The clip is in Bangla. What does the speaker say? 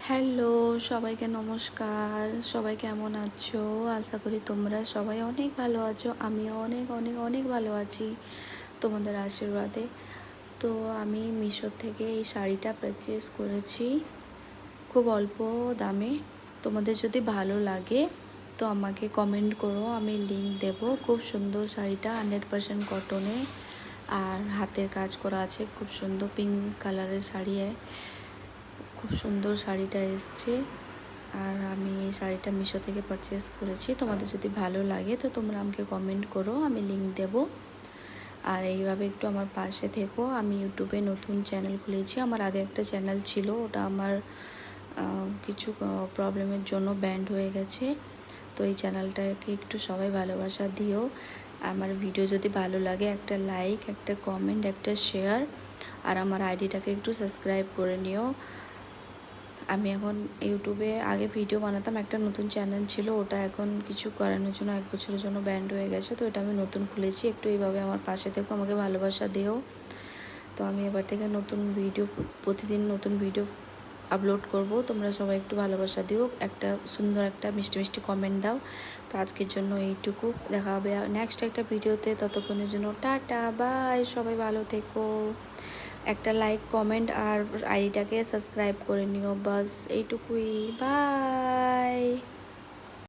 হ্যালো, সবাইকে নমস্কার। সবাই কেমন আছো? আশা করি তোমরা সবাই অনেক ভালো আছো। আমিও অনেক, অনেক, অনেক ভালো আছি তোমাদের আশীর্বাদে। তো আমি মিশো থেকে এই শাড়িটা পারচেজ করেছি খুব অল্প দামে। তোমাদের যদি ভালো লাগে তো আমাকে কমেন্ট করো, আমি লিংক দেবো। খুব সুন্দর শাড়িটা, 100% কটনে আর হাতের কাজ করা আছে। খুব সুন্দর পিঙ্ক কালারের শাড়ি। খুব সুন্দর শাড়িটা এসছে। আর আমি এই শাড়িটা মিশো থেকে পারচেস করেছি। তোমাদের যদি ভালো লাগে তো তোমরা আমাকে কমেন্ট করো, আমি লিংক দেব। আর এইভাবে একটু আমার পাশে থেকো। আমি ইউটিউবে নতুন চ্যানেল খুলেছি। আমার আগে একটা চ্যানেল ছিল, ওটা আমার কিছু প্রবলেমের জন্য ব্যান্ড হয়ে গেছে। তো এই চ্যানেলটাকে একটু সবাই ভালোবাসা দিও। আমার ভিডিও যদি ভালো লাগে একটা লাইক, একটা কমেন্ট, একটা শেয়ার, আর আমার আইডিটাকে একটু সাবস্ক্রাইব করে নিও। আমি এখন ইউটিউবে আগে ভিডিও বানাতাম, একটা নতুন চ্যানেল ছিল, ওটা এখন কিছু কারণের জন্য 1 বছরের জন্য ব্যান্ড হয়ে গেছে। তো এটা আমি নতুন খুলেছি। একটু এইভাবে আমার পাশে থেকো, আমাকে ভালোবাসা দিও। তো আমি এবার থেকে নতুন ভিডিও, প্রতিদিন নতুন ভিডিও আপলোড করব। তোমরা সবাই একটু ভালোবাসা দিও, একটা সুন্দর একটা মিষ্টি মিষ্টি কমেন্ট দাও। তো আজকের জন্য এইটুকু। দেখা হবে নেক্সট একটা ভিডিওতে। ততক্ষণের জন্য টাটা, বাই। সবাই ভালো থেকো। একটা লাইক, কমেন্ট আর আইডিটাকে সাবস্ক্রাইব করে নিও। বাস এইটুকুই। বাই।